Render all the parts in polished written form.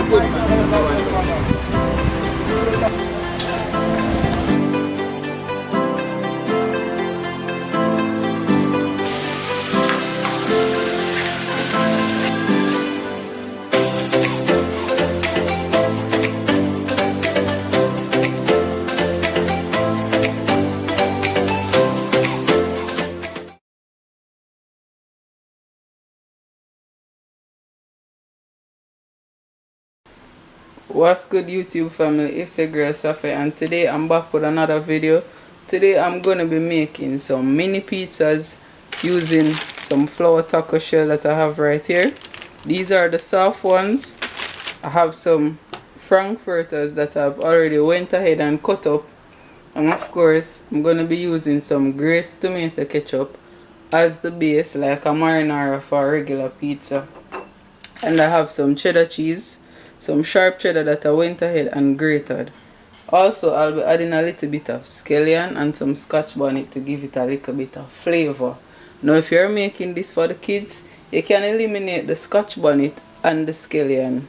good, man. What's good, YouTube family? It's your girl Safi, and today I'm back with another video. Today I'm gonna be making some mini pizzas using some flour taco shell that I have right here. These are the soft ones. I have some frankfurters that I've already went ahead and cut up, and of course I'm gonna be using some glazed tomato ketchup as the base, like a marinara for a regular pizza. And I have some cheddar cheese, some sharp cheddar that I went ahead and grated. Also, I'll be adding a little bit of scallion and some scotch bonnet to give it a little bit of flavor. Now, if you're making this for the kids, you can eliminate the scotch bonnet and the scallion.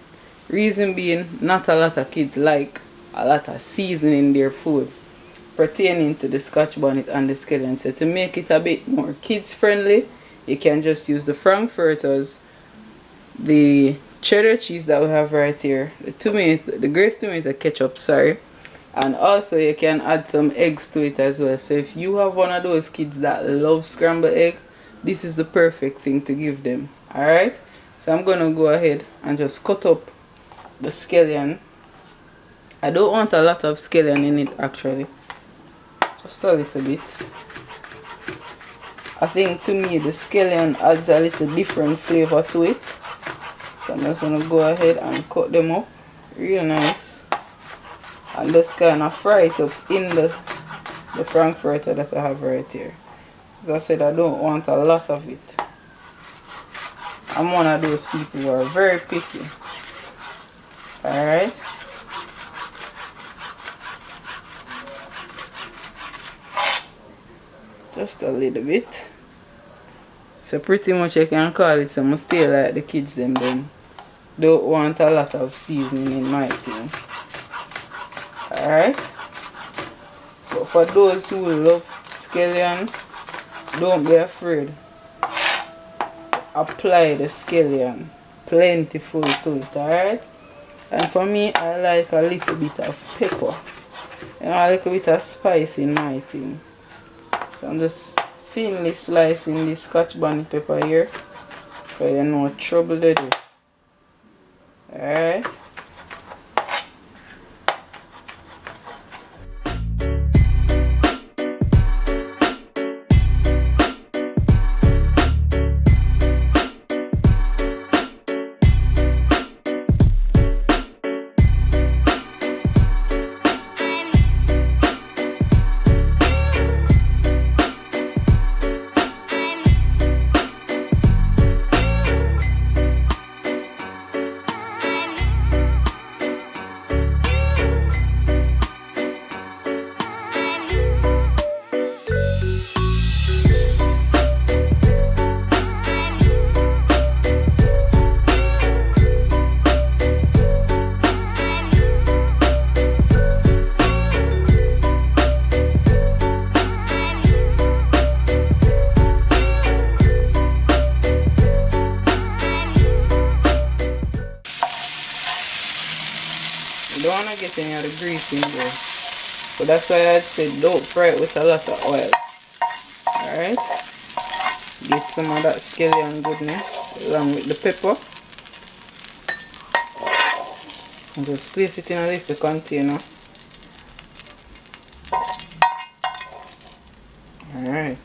Reason being, not a lot of kids like a lot of seasoning in their food pertaining to the scotch bonnet and the scallion. So to make it a bit more kids friendly, you can just use the frankfurters, the cheddar cheese that we have right here, the glazed tomato ketchup, sorry, and also you can add some eggs to it as well. So if you have one of those kids that love scrambled egg, this is the perfect thing to give them. Alright, so I'm gonna go ahead and just cut up the scallion. I don't want a lot of scallion in it actually, just a little bit. I think to me the scallion adds a little different flavor to it. So I'm just going to go ahead and cut them up real nice and just kind of fry it up in the frankfurter that I have right here. As I said, I don't want a lot of it. I'm one of those people who are very picky. Alright. Just a little bit. So pretty much I can call it some stay like the kids them then. Don't want a lot of seasoning in my thing. Alright. But for those who love scallion, don't be afraid. Apply the scallion plentiful to it, alright? And for me, I like a little bit of pepper. And a little bit of spice in my thing. So I'm just thinly slicing this scotch bonnet pepper here. So you know trouble they do. Alright. You don't want to get any of the grease in there. But that's why I said don't fry it with a lot of oil. Alright. Get some of that scallion goodness along with the pepper. And just place it in a little container. Alright.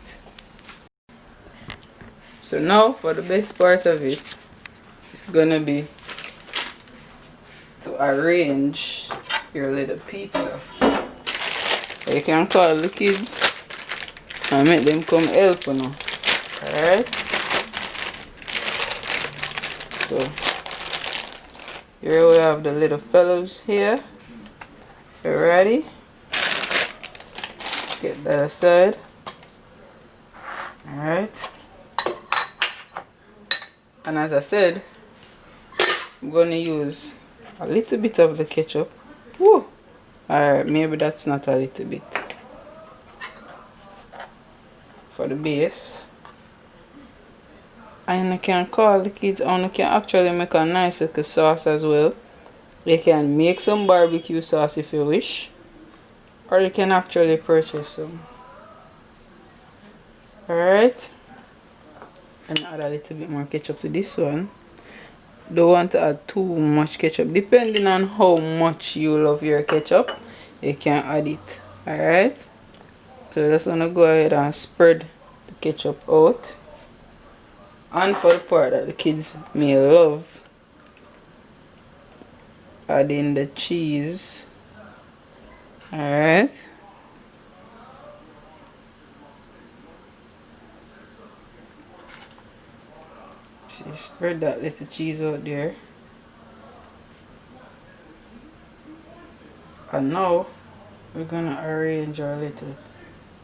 So now for the best part of it, it's gonna be to arrange your little pizza. You can call the kids and make them come help you now. Alright? So here we have the little fellows here. You ready? Get that aside. Alright. And as I said, I'm going to use A little bit of the ketchup. Woo! Alright, maybe that's not a little bit. For the base. And you can call the kids on. You can actually make a nice little sauce as well. You can make some barbecue sauce if you wish. Or you can actually purchase some. Alright. And add a little bit more ketchup to this one. Don't want to add too much ketchup. Depending on how much you love your ketchup, you can add it. Alright. So just gonna go ahead and spread the ketchup out. And for the part that the kids may love, add in the cheese. Alright. So you spread that little cheese out there. And now we're gonna arrange our little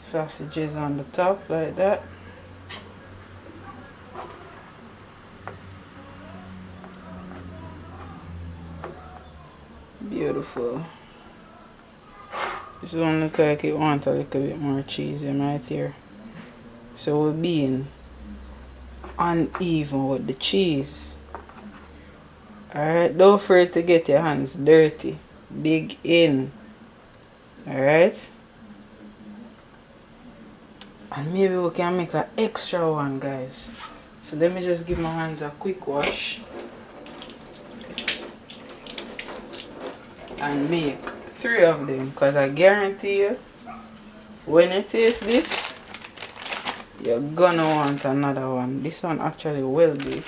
sausages on the top like that. Beautiful. This one look like it wants a little bit more cheese in right here. So we're being uneven with the cheese. Alright, don't afraid to get your hands dirty. Dig in. Alright. And maybe we can make an extra one, guys. So let me just give my hands a quick wash. And make 3 of them, because I guarantee you when you taste this you're gonna want another one. This one actually will be.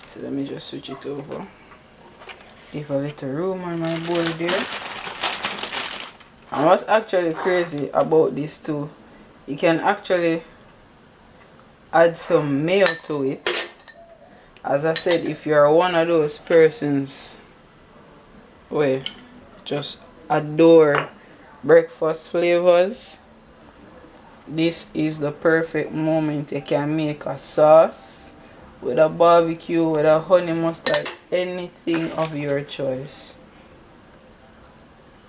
So let me just switch it over. Give a little room on my bowl there. And what's actually crazy about this too, you can actually add some mayo to it. As I said, if you're one of those persons where just adore breakfast flavors, this is the perfect moment. You can make a sauce with a barbecue, with a honey mustard, anything of your choice.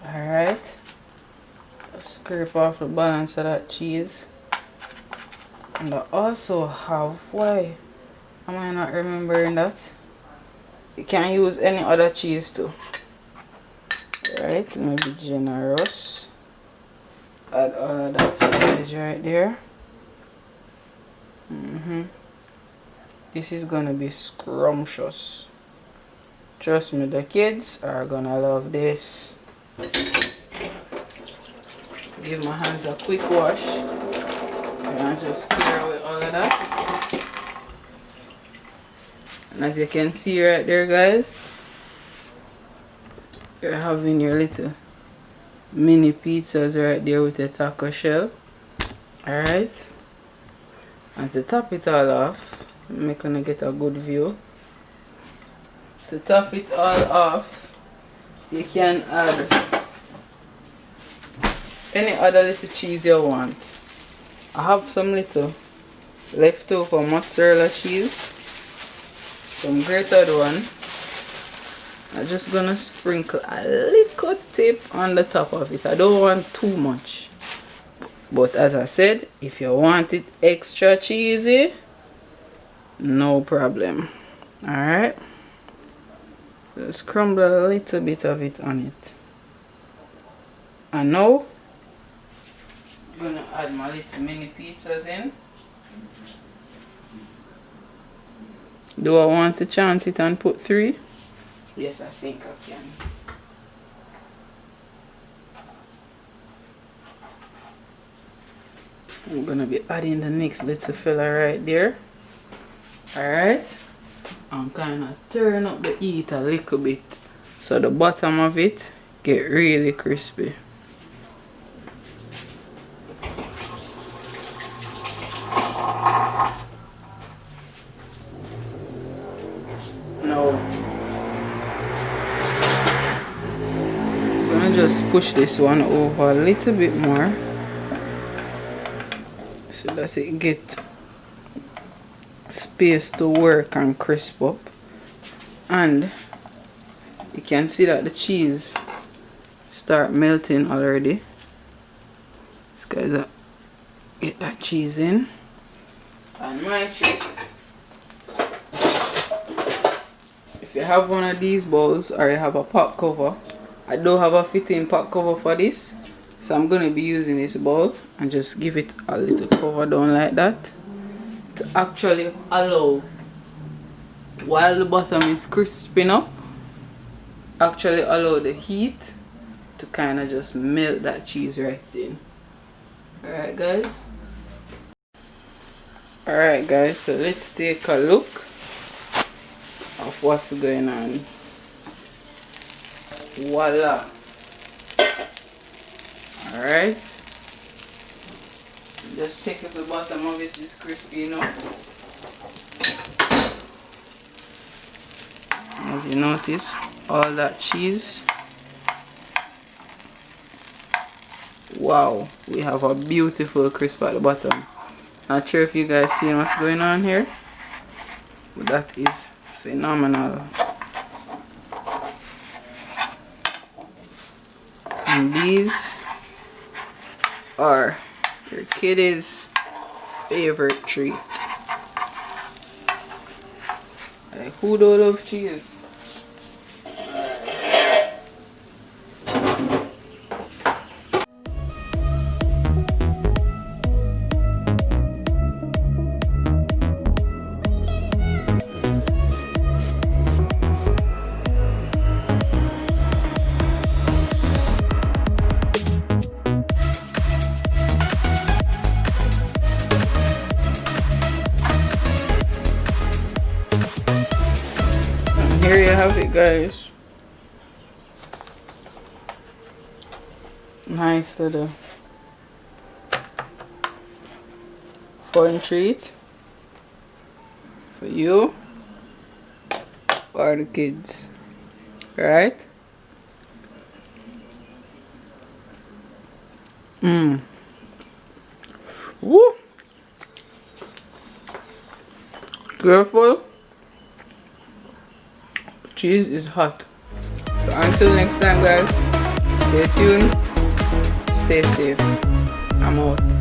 Alright, scrape off the balance of that cheese. And I also have, why am I not remembering that? You can use any other cheese too. Right, let me be generous. Add all of that sausage right there. This is gonna be scrumptious. Trust me, the kids are gonna love this. Give my hands a quick wash. And just clear away all of that. And as you can see right there, guys, you're having your little mini pizzas right there with a taco shell. Alright, and to top it all off, I'm gonna get a good view. To top it all off, you can add any other little cheese you want. I have some little leftover mozzarella cheese, some grated one. I'm just gonna sprinkle a little tip on the top of it. I don't want too much, but as I said, if you want it extra cheesy, no problem. Alright, just crumble a little bit of it on it. And now I'm gonna add my little mini pizzas in. Do I want to chance it and put 3? Yes, I think I can. I'm gonna be adding the next little fella right there. Alright. I'm kinda turn up the heat a little bit so the bottom of it get really crispy. Now just push this one over a little bit more so that it get space to work and crisp up. And you can see that the cheese start melting already. This guy's get that cheese in. And my trick, if you have one of these bowls or you have a pot cover, I don't have a fitting pot cover for this, so I'm gonna be using this bowl and just give it a little cover down like that to actually allow, while the bottom is crisping up, actually allow the heat to kind of just melt that cheese right in. Alright guys. Alright guys, so let's take a look of what's going on. Voila. Alright. Just check if the bottom of it is crispy enough. As you notice, all that cheese. Wow, we have a beautiful crisp at the bottom. Not sure if you guys see what's going on here, but that is phenomenal. And these are your kiddies' favorite treat. Like, who don't love cheese? Here you have it, guys. Nice little fun treat for you or the kids, right? Woo! Careful. Cheese is hot. So until next time guys, stay tuned, stay safe. I'm out.